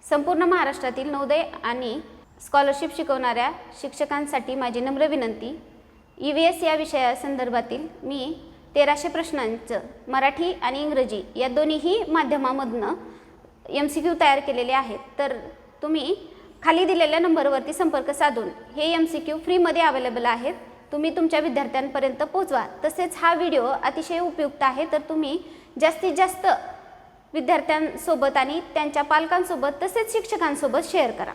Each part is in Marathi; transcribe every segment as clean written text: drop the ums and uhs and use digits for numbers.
संपूर्ण महाराष्ट्रातील नवोदय आणि स्कॉलरशिप शिकवणाऱ्या शिक्षकांसाठी माझी नम्र विनंती, EVS या विषयासंदर्भातील मी 1300 प्रश्नांचं मराठी आणि इंग्रजी या दोन्हीही माध्यमामधनं MCQ तयार केलेले आहेत। तर तुम्ही खाली दिलेल्या नंबरवरती संपर्क साधून हे MCQ फ्रीमध्ये अवेलेबल आहेत, तुम्ही तुमच्या विद्यार्थ्यांपर्यंत पोहोचवा। तसेच हा व्हिडिओ अतिशय उपयुक्त आहे, तर तुम्ही जास्तीत जास्त विद्यार्थ्यांसोबत आणि त्यांच्या पालकांसोबत तसेच शिक्षकांसोबत शेअर करा।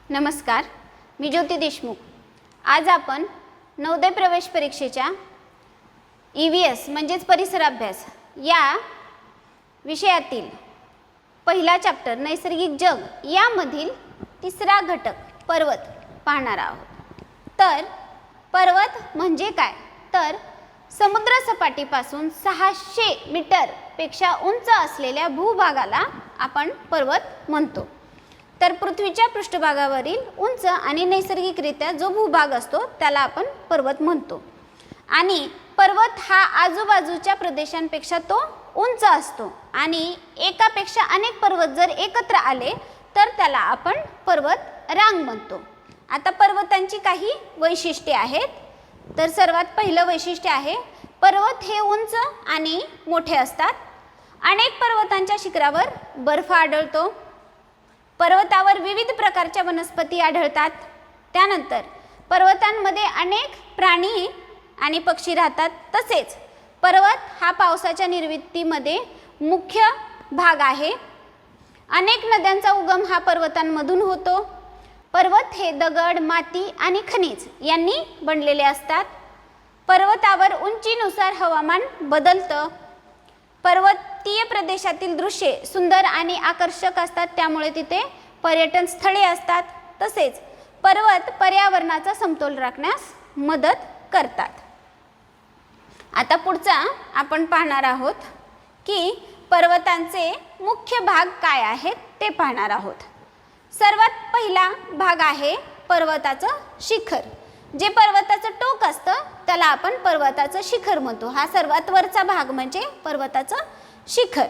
नमस्कार, मी ज्योती देशमुख। आज आपण नवोदय प्रवेश परीक्षेच्या EVS म्हणजेच परिसर अभ्यास या विषयातील पहिला चॅप्टर नैसर्गिक जग यामधील तिसरा घटक पर्वत पाहणार आहोत। तर पर्वत म्हणजे काय? तर समुद्र सपाटीपासून 600 मीटर पेक्षा उंच असलेल्या भूभागाला आपण पर्वत म्हणतो। तर पृथ्वीच्या पृष्ठभागावरील उंच आणि नैसर्गिकरित्या जो भूभाग असतो त्याला आपण पर्वत म्हणतो। आणि पर्वत हा आजूबाजूच्या प्रदेशांपेक्षा तो उंच असतो आणि एकापेक्षा अनेक पर्वत जर एकत्र आले तर त्याला आपण पर्वत रांग म्हणतो। आता पर्वतांची काही वैशिष्ट्ये आहेत। तर सर्वात पहिलं वैशिष्ट्य आहे, पर्वत हे उंच आणि मोठे असतात। अनेक पर्वतांच्या शिखरावर बर्फ आढळतो। पर्वतावर विविध प्रकारच्या वनस्पती आढळतात। त्यानंतर पर्वतांमध्ये अनेक प्राणी आणि पक्षी राहतात। तसेच पर्वत हा पावसाच्या निर्मितीमध्ये मुख्य भाग आहे। अनेक नद्यांचा उगम हा पर्वतांमधून होतो। पर्वत हे दगड, माती आणि खनिज यांनी बनलेले असतात। पर्वतावर उंचीनुसार हवामान बदलतं। पर्वतीय प्रदेशातील दृश्ये सुंदर आणि आकर्षक असतात, त्यामुळे तिथे पर्यटन स्थळे असतात। तसेच पर्वत पर्यावरणाचा समतोल राखण्यास मदत करतात। आता पुढचा आपण पाहणार आहोत की पर्वतांचे मुख्य भाग काय आहेत ते पाहणार आहोत। सर्वात पहिला भाग आहे पर्वताचं शिखर। जे पर्वताचं टोक असतं त्याला आपण पर्वताचं शिखर म्हणतो। हा सर्वात वरचा भाग म्हणजे पर्वताचं शिखर।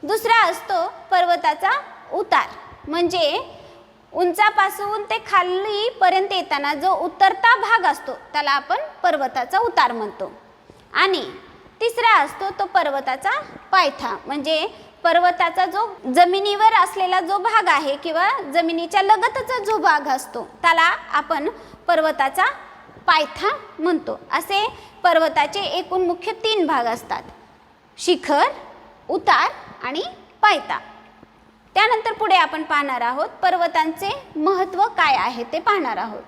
दुसरा असतो पर्वताचा उतार, म्हणजे उंचापासून ते खालीपर्यंत येताना जो उतरता भाग असतो त्याला आपण पर्वताचा उतार म्हणतो। आणि तिसरा असतो तो पर्वताचा पायथा, म्हणजे पर्वताचा जो जमिनीवर असलेला जो भाग आहे किंवा जमिनीच्या लगतचा जो भाग असतो त्याला आपण पर्वताचा पायथा म्हणतो। असे पर्वताचे एकूण मुख्य 3 भाग असतात: शिखर, उतार आणि पायथा। त्यानंतर पुढे आपण पाहणार आहोत पर्वतांचे महत्त्व काय आहे ते पाहणार आहोत।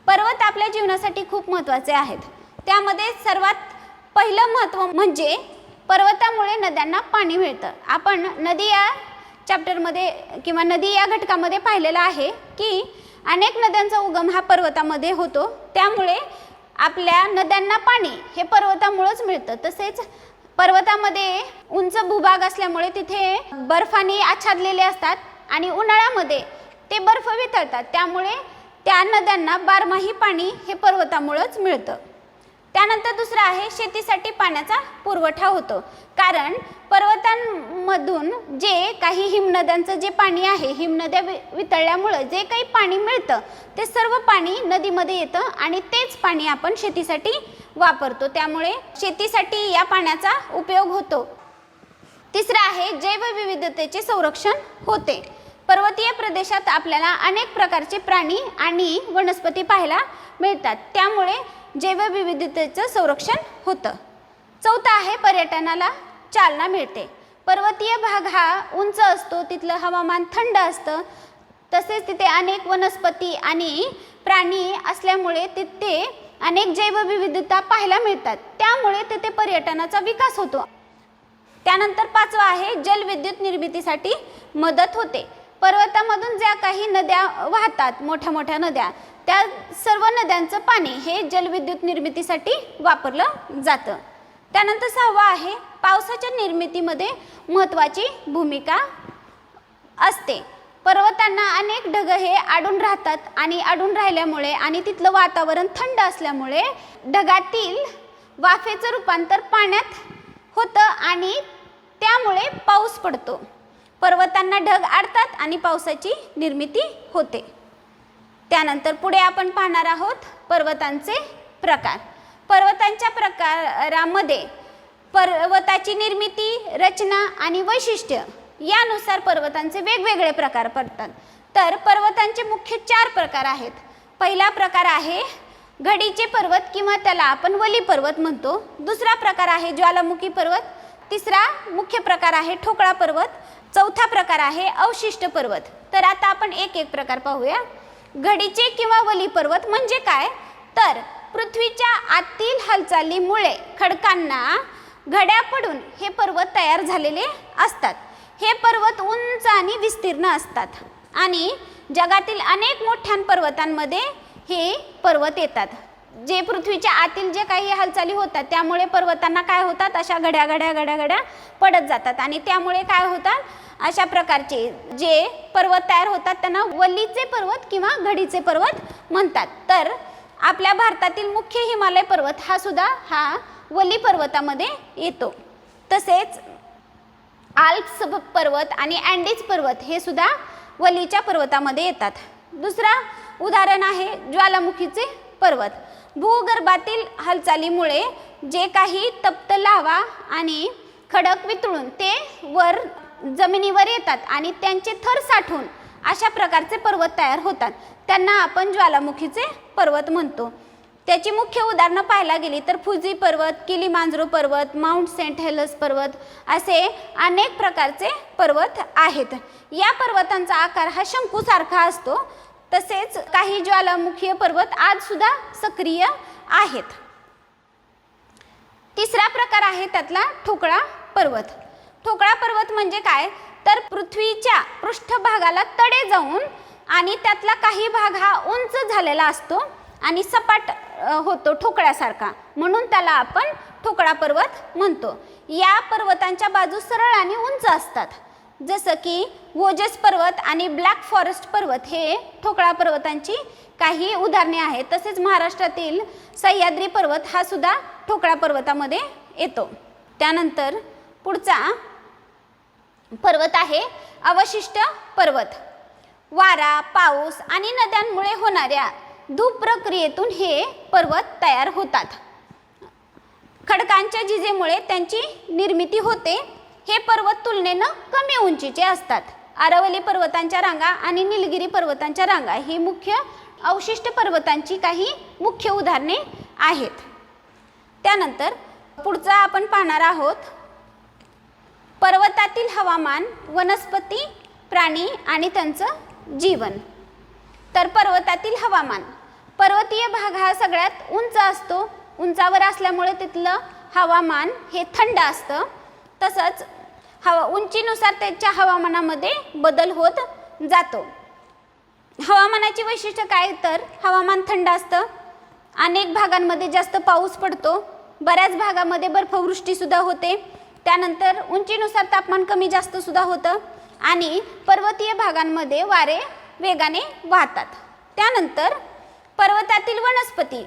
पर्वत आपल्या जीवनासाठी खूप महत्त्वाचे आहेत। त्यामध्ये सर्वात पहिलं महत्त्व म्हणजे पर्वतामुळे नद्यांना पाणी मिळतं। आपण नदी या चॅप्टरमध्ये किंवा नदी या घटकामध्ये पाहिलेलं आहे की अनेक नद्यांचा उगम हा पर्वतामध्ये होतो, त्यामुळे आपल्या नद्यांना पाणी हे पर्वतामुळेच मिळतं। तसेच पर्वतामध्ये उंच भूभाग असल्यामुळे तिथे बर्फाने आच्छादलेले असतात आणि उन्हाळ्यामध्ये ते बर्फ वितळतात, त्यामुळे त्या नद्यांना बारमाही पाणी हे पर्वतामुळेच मिळतं। त्यानंतर दुसरं आहे शेतीसाठी पाण्याचा पुरवठा होतो, कारण पर्वतांमधून जे काही हिमनद्यांचं जे पाणी आहे, हिमनद्या वितळल्यामुळे जे काही पाणी मिळतं ते सर्व पाणी नदीमध्ये येतं आणि तेच पाणी आपण शेतीसाठी वापरतो, त्यामुळे शेतीसाठी या पाण्याचा उपयोग होतो। तिसरं आहे जैवविविधतेचे संरक्षण होते। पर्वतीय प्रदेशात आपल्याला अनेक प्रकारचे प्राणी आणि वनस्पती पाहायला मिळतात, त्यामुळे जैवविविधतेचं संरक्षण होतं। चौथा आहे पर्यटनाला चालना मिळते। पर्वतीय भाग हा उंच असतो, तिथलं हवामान थंड असतं, तसेच तिथे अनेक वनस्पती आणि प्राणी असल्यामुळे तिथे अनेक जैवविविधता पाहायला मिळतात, त्यामुळे तिथे पर्यटनाचा विकास होतो। त्यानंतर पाचवा आहे जलविद्युत निर्मितीसाठी मदत होते। पर्वतामधून ज्या काही नद्या वाहतात, मोठ्या मोठ्या नद्या, त्या सर्व नद्यांचं पाणी हे जलविद्युत निर्मितीसाठी वापरलं जातं। त्यानंतर सहावा आहे पावसाच्या निर्मितीमध्ये महत्त्वाची भूमिका असते। पर्वतांना अनेक ढग हे अडून राहतात आणि अडून राहिल्यामुळे आणि तिथलं वातावरण थंड असल्यामुळे ढगातील वाफेचं रूपांतर पाण्यात होतं आणि त्यामुळे पाऊस पडतो। पर्वतांना ढग अडतात आणि पावसाची निर्मिती होते. त्यानंतर पुढे आपण पाहणार आहोत पर्वतांचे प्रकार. पर्वतांच्या प्रकारामध्ये पर्वताची निर्मिती, रचना आणि वैशिष्ट्य यानुसार पर्वतांचे वेगवेगळे प्रकार पडतात. तर पर्वतांचे मुख्य 4 प्रकार आहेत. पहिला प्रकार आहे घडीचे पर्वत किंवा त्याला आपण वली पर्वत म्हणतो. दुसरा प्रकार आहे ज्वालामुखी पर्वत. तिसरा मुख्य प्रकार आहे ठोकळा पर्वत. चौथा प्रकार आहे अवशिष्ट पर्वत. तर आता आपण एक एक प्रकार पाहूया. घडीचे किंवा वली पर्वत म्हणजे काय, तर पृथ्वीच्या आतील हालचालीमुळे खडकांना घड्या पडून हे पर्वत तयार झालेले असतात. हे पर्वत उंच आणि विस्तीर्ण असतात आणि जगातील अनेक मोठ्या पर्वतांमध्ये हे पर्वत येतात. जे पृथ्वीच्या आतील जे काही हालचाली होतात त्यामुळे पर्वतांना काय होतात, अशा घड्या पडत जातात आणि त्यामुळे काय होतात, अशा प्रकारचे जे पर्वत तयार होतात त्यांना वल्लीचे पर्वत किंवा घडीचे पर्वत म्हणतात. तर आपल्या भारतातील मुख्य हिमालय पर्वत हा सुद्धा वली पर्वतामध्ये येतो. तसेच आल्प्स पर्वत आणि अँडीज पर्वत हे सुद्धा वलीच्या पर्वतामध्ये येतात. दुसरा उदाहरण आहे ज्वालामुखीचे पर्वत. भूगर्भातील हालचालीमुळे जे काही तप्त लावा आणि खडक वितळून ते वर जमिनीवर येतात आणि त्यांचे थर साठून अशा प्रकारचे पर्वत तयार होतात. त्यांना आपण ज्वालामुखीचे पर्वत म्हणतो. त्याची मुख्य उदाहरणं पाहायला गेली तर फुजी पर्वत, किलीमांजरो पर्वत, माउंट सेंट हेलेस पर्वत असे अनेक प्रकारचे पर्वत आहेत. या पर्वतांचा आकार हा शंकूसारखा असतो. तसेच काही ज्वालामुखीय पर्वत आज सुद्धा सक्रिय आहेत. तिसरा प्रकार आहे त्यातला ठोकळा पर्वत. ठोकळा पर्वत म्हणजे काय, तर पृथ्वीच्या पृष्ठभागाला तडे जाऊन आणि त्यातला काही भाग हा उंच झालेला असतो आणि सपाट होतो ठोकळ्यासारखा, म्हणून त्याला आपण ठोकळा पर्वत म्हणतो. या पर्वतांच्या बाजू सरळ आणि उंच असतात. जसं की वोजस पर्वत आणि ब्लॅक फॉरेस्ट पर्वत हे ठोकळा पर्वतांची काही उदाहरणे आहेत. तसेच महाराष्ट्रातील सह्याद्री पर्वत हा सुद्धा ठोकळा पर्वतामध्ये येतो. त्यानंतर पुढचा पर्वत आहे अवशिष्ट पर्वत. वारा, पाऊस आणि नद्यांमुळे होणाऱ्या धूप प्रक्रियेतून हे पर्वत तयार होतात. खडकांच्या झिजेमुळे त्यांची निर्मिती होते. हे पर्वत तुलनेनं कमी उंचीचे असतात. आरावली पर्वतांच्या रांगा आणि निलगिरी पर्वतांच्या रांगा ही मुख्य अवशिष्ट पर्वतांची काही मुख्य उदाहरणे आहेत. त्यानंतर पुढचा आपण पाहणार आहोत पर्वतातील हवामान, वनस्पती, प्राणी आणि त्यांचं जीवन. तर पर्वतातील हवामान, पर्वतीय भाग हा सगळ्यात उंच असतो. उंचावर असल्यामुळे तिथलं हवामान हे थंड असतं. तसंच उंचीनुसार त्याच्या हवामानामध्ये बदल होत जातो. हवामानाची वैशिष्ट्य काय, तर हवामान थंड असतं. अनेक भागांमध्ये जास्त पाऊस पडतो. बऱ्याच भागामध्ये बर्फवृष्टी सुद्धा होते. त्यानंतर उंचीनुसार तापमान कमी जास्त सुद्धा होतं आणि पर्वतीय भागांमध्ये वारे वेगाने वाहतात. त्यानंतर पर्वतातील वनस्पती.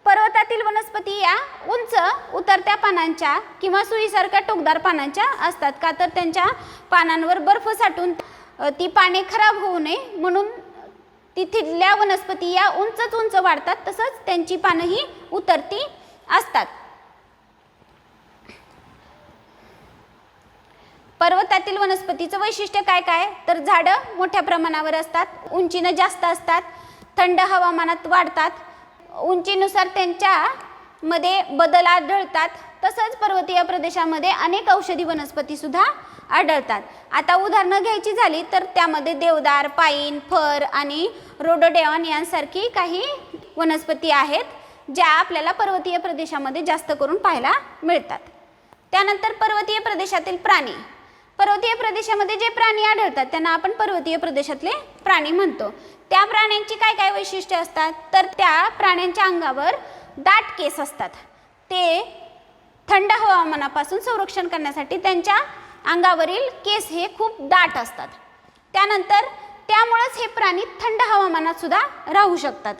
पर्वतातील वनस्पती या उंच उतरत्या पानांच्या किंवा सुईसारख्या टोकदार पानांच्या असतात. का तर त्यांच्या पानांवर बर्फ साठून ती पाने खराब होऊ नये म्हणून तिथल्या वनस्पती या उंचच उंच वाढतात. तसंच त्यांची पानंही उतरती असतात. पर्वतातील वनस्पतीचं वैशिष्ट्य काय काय, तर झाडं मोठ्या प्रमाणावर असतात, उंचीनं जास्त असतात, थंड हवामानात वाढतात, उंचीनुसार त्यांच्यामध्ये बदल आढळतात. तसंच पर्वतीय प्रदेशामध्ये अनेक औषधी वनस्पती सुद्धा आढळतात. आता उदाहरणं घ्यायची झाली तर त्यामध्ये देवदार, पाईन, फर आणि रोडोडेऑन यांसारखी काही वनस्पती आहेत ज्या आपल्याला पर्वतीय प्रदेशामध्ये जास्त करून पाहायला मिळतात. त्यानंतर पर्वतीय प्रदेशातील प्राणी. पर्वतीय प्रदेशामध्ये जे प्राणी आढळतात त्यांना आपण पर्वतीय प्रदेशातले प्राणी म्हणतो. त्या प्राण्यांची काय काय वैशिष्ट्ये असतात, तर त्या प्राण्यांच्या अंगावर दाट केस असतात. ते थंड हवामानापासून संरक्षण करण्यासाठी त्यांच्या अंगावरील केस हे खूप दाट असतात. त्यानंतर त्यामुळेच हे प्राणी थंड हवामानात सुद्धा राहू शकतात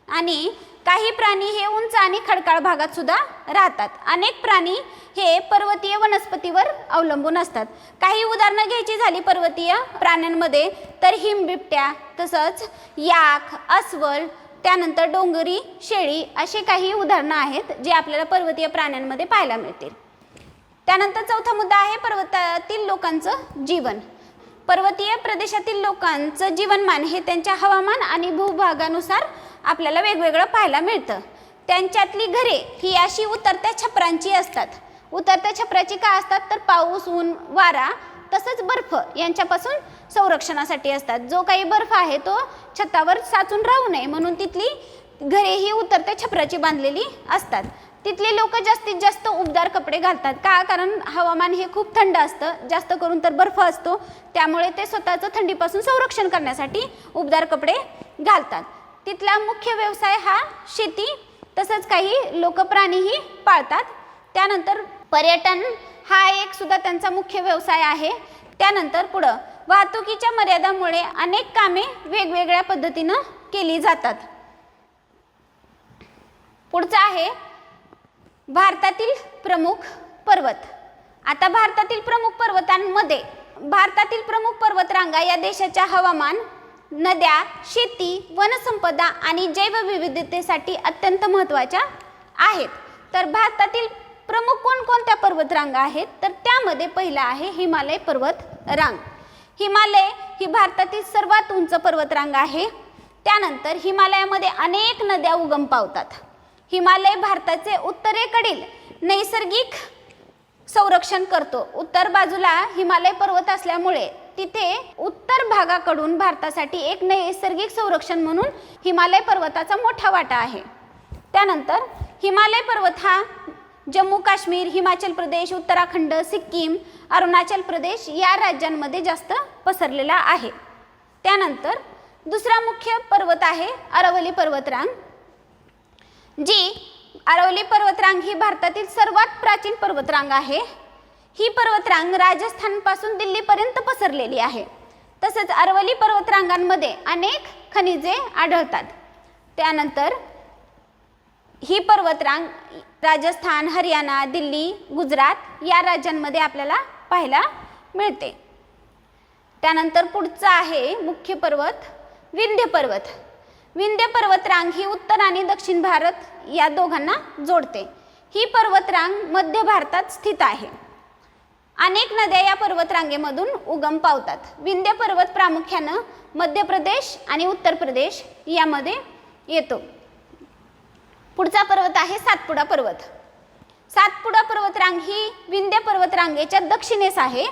आणि काही प्राणी हे उंच आणि खडकाळ भागात सुद्धा राहतात. अनेक प्राणी हे पर्वतीय वनस्पतीवर अवलंबून असतात. काही उदाहरणं घ्यायची झाली पर्वतीय प्राण्यांमध्ये तर हिमबिबट्या, तसंच याक, अस्वल, त्यानंतर डोंगरी शेळी असे काही उदाहरणं आहेत जे आपल्याला पर्वतीय प्राण्यांमध्ये पाहायला मिळतील. त्यानंतर चौथा मुद्दा आहे पर्वतातील लोकांचं जीवन. पर्वतीय प्रदेशातील लोकांचं जीवनमान हे त्यांच्या हवामान आणि भूभागानुसार आपल्याला वेगवेगळं पाहायला मिळतं. त्यांच्यातली घरे ही अशी उतरत्या छपरांची असतात. उतरत्या छपराची का असतात तर पाऊस, ऊन, वारा तसंच बर्फ यांच्यापासून संरक्षणासाठी असतात. जो काही बर्फ आहे तो छतावर साचून राहू नये म्हणून तिथली घरे ही उतरत्या छपराची बांधलेली असतात. तिथले लोक जास्तीत जास्त उबदार कपडे घालतात. का? कारण हवामान हे खूप थंड असतं, जास्त करून तर बर्फ असतो, त्यामुळे ते स्वतःचं थंडीपासून संरक्षण करण्यासाठी उबदार कपडे घालतात. तिथला मुख्य व्यवसाय हा शेती, तसंच काही लोक प्राणीही पाळतात. त्यानंतर पर्यटन हा एक सुद्धा त्यांचा मुख्य व्यवसाय आहे. त्यानंतर पुढं वाहतुकीच्या मर्यादामुळे अनेक कामे वेगवेगळ्या पद्धतीनं केली जातात. पुढचं आहे भारतातील प्रमुख पर्वत. आता भारतातील प्रमुख पर्वतांमध्ये भारतातील प्रमुख पर्वतरांगा या देशाच्या हवामान, नद्या, शेती, वनसंपदा आणि जैवविविधतेसाठी अत्यंत महत्त्वाच्या आहेत. तर भारतातील प्रमुख कोणकोणत्या पर्वतरांगा आहेत तर त्यामध्ये पहिला आहे हिमालय पर्वत रांग. हिमालय ही भारतातील सर्वात उंच पर्वतरांग आहे. त्यानंतर हिमालयामध्ये अनेक नद्या उगम पावतात. हिमालय भारताचे उत्तरेकडील नैसर्गिक संरक्षण करतो. उत्तर बाजूला हिमालय पर्वत असल्यामुळे तिथे उत्तर भागाकडून भारतासाठी एक नैसर्गिक संरक्षण म्हणून हिमालय पर्वताचा मोठा वाटा आहे. त्यानंतर हिमालय पर्वत हा जम्मू काश्मीर, हिमाचल प्रदेश, उत्तराखंड, सिक्कीम, अरुणाचल प्रदेश या राज्यांमध्ये जास्त पसरलेला आहे. त्यानंतर दुसरा मुख्य पर्वत आहे अरवली पर्वतरांग. जी अरवली पर्वतरांग ही भारतातील सर्वात प्राचीन पर्वतरांग आहे. ही पर्वतरांग राजस्थानपासून दिल्लीपर्यंत पसरलेली आहे. तसंच अरवली पर्वतरांगांमध्ये अनेक खनिजे आढळतात. त्यानंतर ही पर्वतरांग राजस्थान, हरियाणा, दिल्ली, गुजरात या राज्यांमध्ये आपल्याला पाहायला मिळते. त्यानंतर पुढचा आहे मुख्य पर्वत विंध्य पर्वत. विंध्य पर्वतरांग ही उत्तर आणि दक्षिण भारत या दोघांना जोडते. ही पर्वतरांग मध्य भारतात स्थित आहे. अनेक नद्या या पर्वतरांगेमधून उगम पावतात. विंध्य पर्वत प्रामुख्याने मध्य प्रदेश आणि उत्तर प्रदेश यामध्ये येतो. पुढचा पर्वत आहे सातपुडा पर्वत. सातपुडा पर्वतरांग ही विंध्य पर्वतरांगेच्या दक्षिणेस आहे.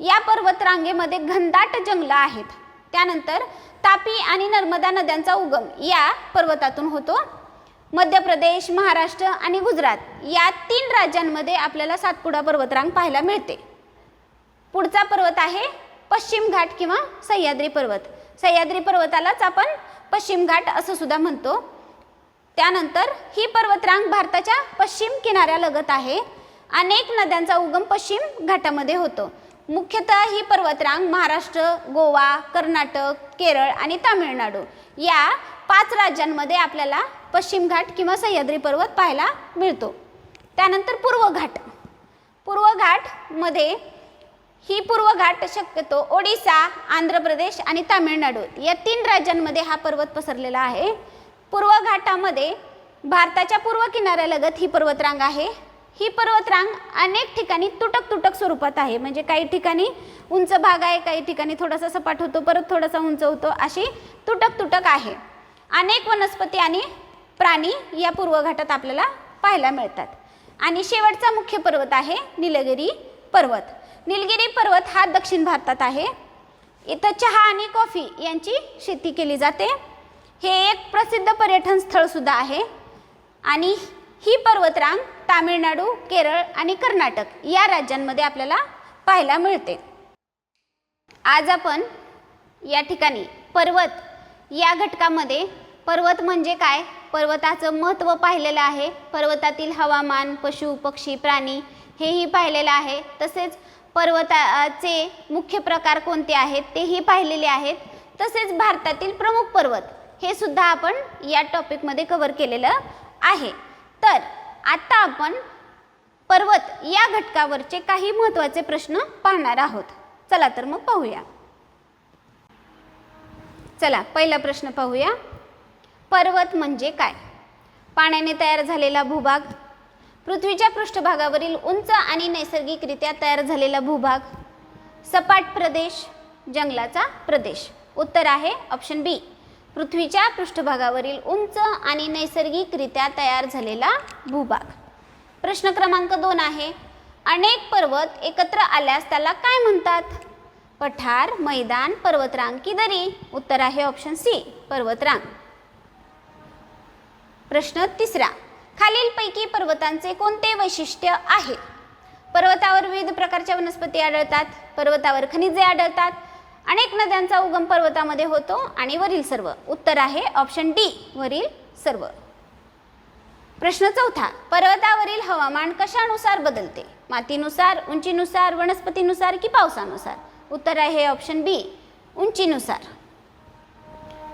या पर्वतरांगेमध्ये घनदाट जंगलं आहेत. त्यानंतर तापी आणि नर्मदा नद्यांचा उगम या पर्वतातून होतो. मध्य प्रदेश, महाराष्ट्र आणि गुजरात या 3 राज्यांमध्ये आपल्याला सातपुडा पर्वतरांग पाहायला मिळते. पुढचा पर्वत आहे पश्चिम घाट किंवा सह्याद्री पर्वत. सह्याद्री पर्वतालाच आपण पश्चिम घाट असं सुद्धा म्हणतो. त्यानंतर ही पर्वतरांग भारताच्या पश्चिम किनाऱ्यालगत आहे. अनेक नद्यांचा उगम पश्चिम घाटामध्ये होतो. मुख्यतः ही पर्वतरांग महाराष्ट्र, गोवा, कर्नाटक, केरळ आणि तामिळनाडू या 5 राज्यांमध्ये आपल्याला पश्चिम घाट किंवा सह्याद्री पर्वत पाहायला मिळतो. त्यानंतर पूर्व घाट. पूर्व घाटमध्ये ही पूर्व घाट शक्यतो ओडिसा, आंध्र प्रदेश आणि तामिळनाडू या 3 राज्यांमध्ये हा पर्वत पसरलेला आहे. पूर्व घाटामध्ये भारताच्या पूर्व किनाऱ्यालगत ही पर्वतरांग आहे. ही पर्वतरांग अनेक ठिकाणी तुटक स्वरूपात आहे. म्हणजे काही ठिकाणी उंच भाग आहे, काही ठिकाणी थोडासा सपाट होतो, परत थोडासा उंच होतो, अशी तुटक आहे. अनेक वनस्पती आणि प्राणी या पूर्व घाटात आपल्याला पाहायला मिळतात. आणि शेवटचा मुख्य पर्वत आहे निलगिरी पर्वत. निलगिरी पर्वत हा दक्षिण भारतात आहे. इथं चहा आणि कॉफी यांची शेती केली जाते. हे एक प्रसिद्ध पर्यटन स्थळ सुद्धा आहे. आणि ही पर्वतरांग तामिळनाडू, केरळ आणि कर्नाटक या राज्यांमध्ये आपल्याला पाहायला मिळते. आज आपण या ठिकाणी पर्वत या घटकामध्ये पर्वत म्हणजे काय, पर्वताचं महत्त्व पाहिलेलं आहे. पर्वतातील हवामान, पशु, पक्षी, प्राणी हेही पाहिलेलं आहे. तसेच पर्वताचे मुख्य प्रकार कोणते आहेत तेही पाहिलेले आहेत. तसेच भारतातील प्रमुख पर्वत हे सुद्धा आपण या टॉपिकमध्ये कव्हर केलेलं आहे. तर आता आपण पर्वत या घटकावरचे काही महत्त्वाचे प्रश्न पाहणार आहोत. चला तर मग पाहूया. चला पहिला प्रश्न पाहूया. पर्वत म्हणजे काय? पाण्याने तयार झालेला भूभाग, पृथ्वीच्या पृष्ठभागावरील उंच आणि नैसर्गिकरित्या तयार झालेला भूभाग, सपाट प्रदेश, जंगलाचा प्रदेश. उत्तर आहे ऑप्शन बी, पृथ्वीच्या पृष्ठभागावरील उंच आणि नैसर्गिकरित्या तयार झालेला भूभाग. प्रश्न क्रमांक 2 आहे. अनेक पर्वत एकत्र आल्यास त्याला काय म्हणतात? पठार, मैदान, पर्वतरांग की दरी? उत्तर आहे ऑप्शन सी, पर्वतरांग. प्रश्न 3. खालीलपैकी पर्वतांचे कोणते वैशिष्ट्य आहे? पर्वतावर विविध प्रकारच्या वनस्पती आढळतात, पर्वतावर खनिजे आढळतात, अनेक नद्यांचा उगम पर्वतामध्ये होतो आणि वरील सर्व. उत्तर आहे ऑप्शन डी, वरील सर्व. प्रश्न 4. पर्वतावरील हवामान कशानुसार बदलते? मातीनुसार, उंचीनुसार, वनस्पतीनुसार की पावसानुसार? उत्तर आहे ऑप्शन बी, उंचीनुसार.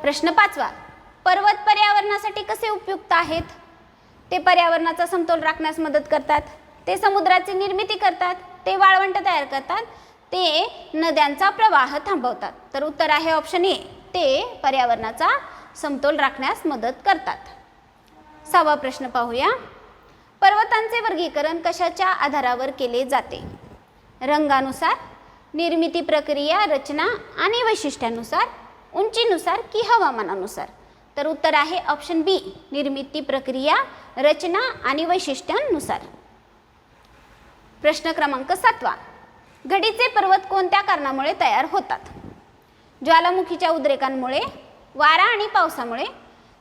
प्रश्न 5. पर्वत पर्यावरणासाठी कसे उपयुक्त आहेत? ते पर्यावरणाचा समतोल राखण्यास मदत करतात, ते समुद्राची निर्मिती करतात, ते वाळवंट तयार करतात, ते नद्यांचा प्रवाह थांबवतात. तर उत्तर आहे ऑप्शन ए, ते पर्यावरणाचा समतोल राखण्यास मदत करतात. 6वा प्रश्न पाहूया. पर्वतांचे वर्गीकरण कशाच्या आधारावर केले जाते? रंगानुसार, निर्मिती प्रक्रिया, रचना आणि वैशिष्ट्यानुसार, उंचीनुसार की हवामानानुसार? तर उत्तर आहे ऑप्शन बी, निर्मिती प्रक्रिया, रचना आणि वैशिष्ट्यानुसार. प्रश्न क्रमांक 7. घडीचे पर्वत कोणत्या कारणामुळे तयार होतात? ज्वालामुखीच्या उद्रेकांमुळे, वारा आणि पावसामुळे,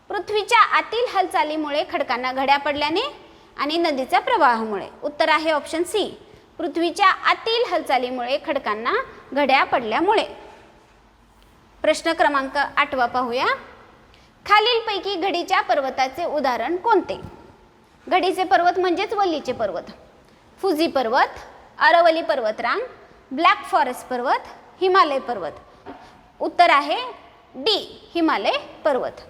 पृथ्वीच्या आतील हालचालीमुळे खडकांना घड्या पडल्याने आणि नदीच्या प्रवाहामुळे? उत्तर आहे ऑप्शन सी, पृथ्वीच्या आतील हालचालीमुळे खडकांना घड्या पडल्यामुळे. प्रश्न क्रमांक 8 पाहूया. खालीलपैकी घडीच्या पर्वताचे उदाहरण कोणते? घडीचे पर्वत म्हणजेच वल्लीचे पर्वत. फुजी पर्वत, अरवली पर्वतरांग, ब्लॅक फॉरेस्ट पर्वत, हिमालय पर्वत. उत्तर आहे डी, हिमालय पर्वत.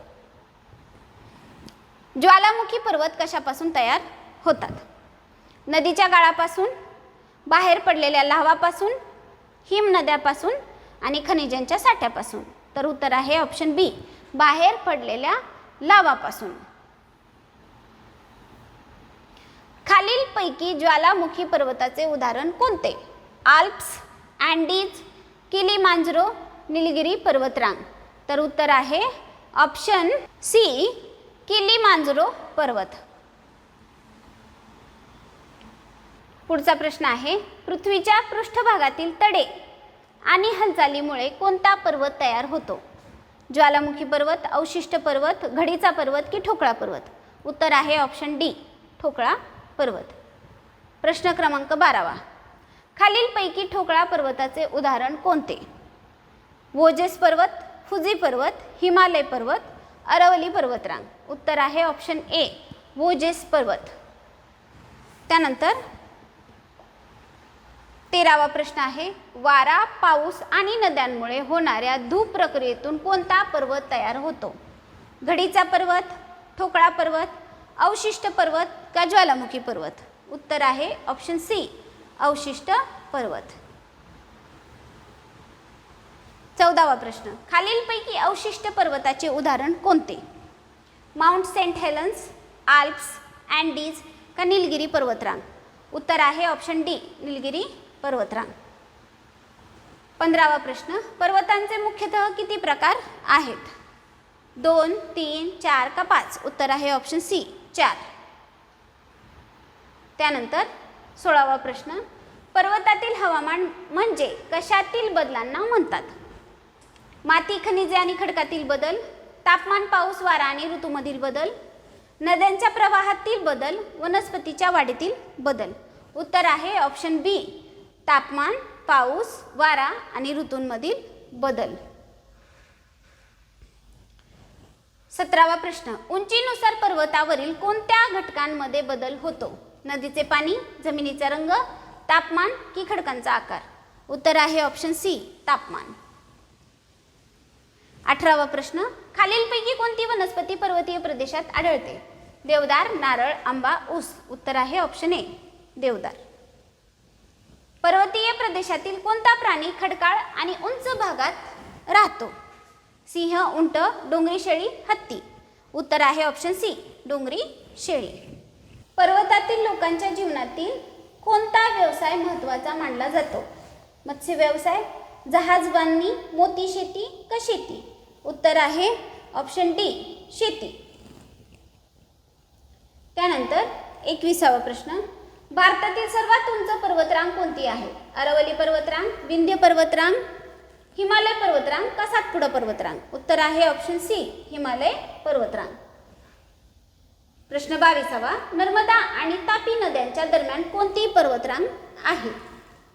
ज्वालामुखी पर्वत कशापासून तयार होतात? नदीच्या गाळापासून, बाहेर पडलेल्या लाव्हापासून, हिमनद्यापासून आणि खनिजांच्या साठ्यापासून? तर उत्तर आहे ऑप्शन बी, बाहेर पडलेल्या लाव्हापासून. खालीलपैकी ज्वालामुखी पर्वताचे उदाहरण कोणते? आल्प्स, अँडीज, किलीमांजरो, निलगिरी पर्वतरांग? तर उत्तर आहे ऑप्शन सी, किलीमांजरो पर्वत. पुढचा प्रश्न आहे. पृथ्वीच्या पृष्ठभागातील तडे आणि हालचालीमुळे कोणता पर्वत तयार होतो? ज्वालामुखी पर्वत, अवशिष्ट पर्वत, घडीचा पर्वत की ठोकळा पर्वत? उत्तर आहे ऑप्शन डी, ठोकळा पर्वत. प्रश्न क्रमांक 12. खालीलपैकी ठोकळा पर्वताचे उदाहरण कोणते? वोजेस पर्वत, फुजी पर्वत, हिमालय पर्वत, अरवली पर्वतरांग? उत्तर आहे ऑप्शन ए, वोजेस पर्वत. त्यानंतर 13वा प्रश्न आहे. वारा, पाऊस आणि नद्यांमुळे होणाऱ्या धूप प्रक्रियेतून कोणता पर्वत तयार होतो? घडीचा पर्वत, ठोकळा पर्वत, अवशिष्ट पर्वत का ज्वालामुखी पर्वत? उत्तर आहे ऑप्शन सी, अवशिष्ट पर्वत. 14वा प्रश्न. खालीलपैकी अवशिष्ट पर्वताचे उदाहरण कोणते? माउंट सेंट हेलन्स, आल्प्स, अँडीज का निलगिरी पर्वतरांग? उत्तर आहे ऑप्शन डी, निलगिरी पर्वतरांग. 15वा प्रश्न. पर्वतांचे मुख्यतः किती प्रकार आहेत? 2, 3, 4 का 5? उत्तर आहे ऑप्शन सी, 4. त्यानंतर 16वा प्रश्न. पर्वतातील हवामान म्हणजे कशातील बदलांना म्हणतात? माती, खनिजे आणि खडकातील बदल, तापमान, पाऊस, वारा आणि ऋतूमधील बदल, नद्यांच्या प्रवाहातील बदल, वनस्पतीच्या वाढीतील बदल? उत्तर आहे ऑप्शन बी, तापमान, पाऊस, वारा आणि ऋतूंमधील बदल. 17वा प्रश्न. उंचीनुसार पर्वतावरील कोणत्या घटकांमध्ये बदल होतो? नदीचे पाणी, जमिनीचा रंग, तापमान की खडकांचा आकार? उत्तर आहे ऑप्शन सी, तापमान. 18वा प्रश्न, खालीलपैकी कोणती वनस्पती पर्वतीय प्रदेशात आढळते? देवदार, नारळ, आंबा, ऊस. उत्तर आहे ऑप्शन ए देवदार. पर्वतीय प्रदेशातील कोणता प्राणी खडकाळ आणि उंच भागात राहतो? सिंह, उंट, डोंगरी शेळी, हत्ती. उत्तर आहे ऑप्शन सी डोंगरी शेळी. पर्वतातील लोकांच्या जीवनातील कोणता व्यवसाय महत्त्वाचा मानला जातो? मत्स्य व्यवसाय, जहाज बांधणी, मोती शेती का शेती? उत्तर आहे ऑप्शन डी शेती. त्यानंतर 21वा प्रश्न, भारतातील सर्वात उंच पर्वतरांग कोणती आहे? अरवली पर्वतरांग, विंध्य पर्वतरांग, हिमालय पर्वतरांग का सातपुडा पर्वतरांग? उत्तर आहे ऑप्शन सी हिमालय पर्वतरांग. प्रश्न 22वा, नर्मदा आणि तापी नद्यांच्या दरम्यान कोणती पर्वतरांग आहे?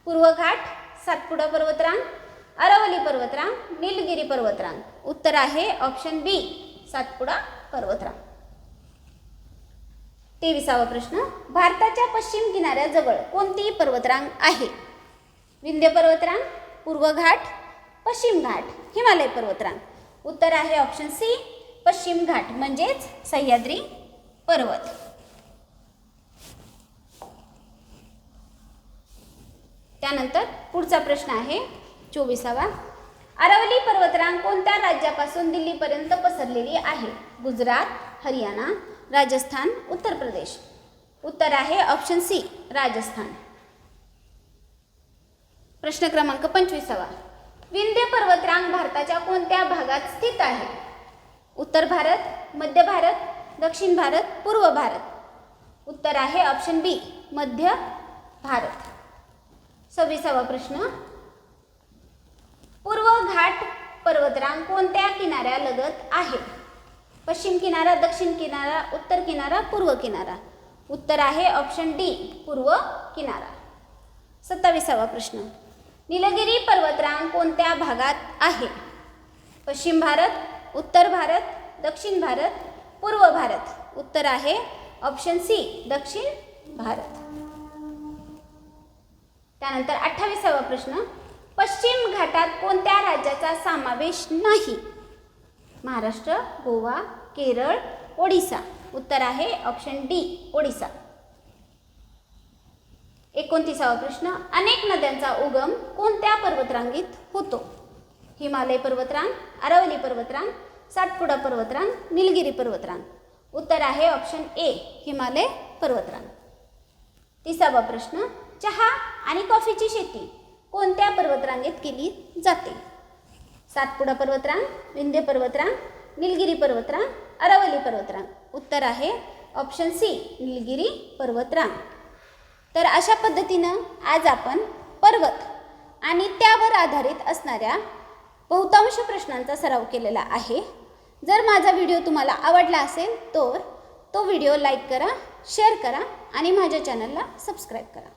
पूर्व घाट, सातपुडा पर्वतरांग, अरवली पर्वतरांग, नीलगिरी पर्वतरांग. उत्तर आहे ऑप्शन बी सातपुडा पर्वतरांग. 23वा प्रश्न, भारताच्या पश्चिम किनाऱ्याजवळ कोणती पर्वतरांग आहे? विंध्य पर्वतरांग, पूर्व घाट, पश्चिम घाट, हिमालय पर्वतरांग. उत्तर आहे ऑप्शन सी पश्चिम घाट म्हणजेच सह्याद्री पर्वत. त्यानंतर पुढचा प्रश्न आहे 24वा, अरवली पर्वतरांग कोणत्या राज्यापासून दिल्लीपर्यंत पसरलेली आहे? गुजरात, हरियाणा, राजस्थान, उत्तर प्रदेश. उत्तर आहे ऑप्शन सी राजस्थान. प्रश्न क्रमांक 25वा, विंध्य पर्वतरांग भारताच्या कोणत्या भागात स्थित आहे? उत्तर भारत, मध्य भारत, दक्षिण भारत, पूर्व भारत. उत्तर आहे ऑप्शन बी मध्य भारत. 26वा प्रश्न, पूर्व घाट पर्वतरांग कोणत्या किनाऱ्यालगत आहे? पश्चिम किनारा, दक्षिण किनारा, उत्तर किनारा, पूर्व किनारा. उत्तर आहे ऑप्शन डी पूर्व किनारा. 27वा प्रश्न, नीलगिरी पर्वतरांग कोणत्या भागात आहे? पश्चिम भारत, उत्तर भारत, दक्षिण भारत, पूर्व भारत. उत्तर आहे ऑप्शन सी दक्षिण भारत. त्यानंतर 28वा प्रश्न, पश्चिम घाटात कोणत्या राज्याचा समावेश नाही? महाराष्ट्र, गोवा, केरळ, ओडिसा. उत्तर आहे ऑप्शन डी ओडिसा. 29वा प्रश्न, अनेक नद्यांचा उगम कोणत्या पर्वतरांगीत होतो? हिमालय पर्वतरांग, अरवली पर्वतरांग, सातपुडा पर्वतरांग, नीलगिरी पर्वतरांग. उत्तर आहे ऑप्शन ए हिमालय पर्वतरांग. 30वा प्रश्न, चहा आणि कॉफीची शेती कोणत्या पर्वतरांगेत केली जाते? सातपुडा पर्वतरांग, विंध्य पर्वतरांग, नीलगिरी पर्वतरांग, अरवली पर्वतरांग. उत्तर आहे ऑप्शन सी नीलगिरी पर्वतरांग. तर अशा पद्धतीनं आज आपण पर्वत आणि त्यावर आधारित असणाऱ्या बहुतांश प्रश्नांचा सराव केलेला आहे. जर माझा व्हिडिओ तुम्हाला आवडला असेल तर तो व्हिडिओ लाईक करा, शेअर करा आणि माझ्या चॅनलला सबस्क्राईब करा.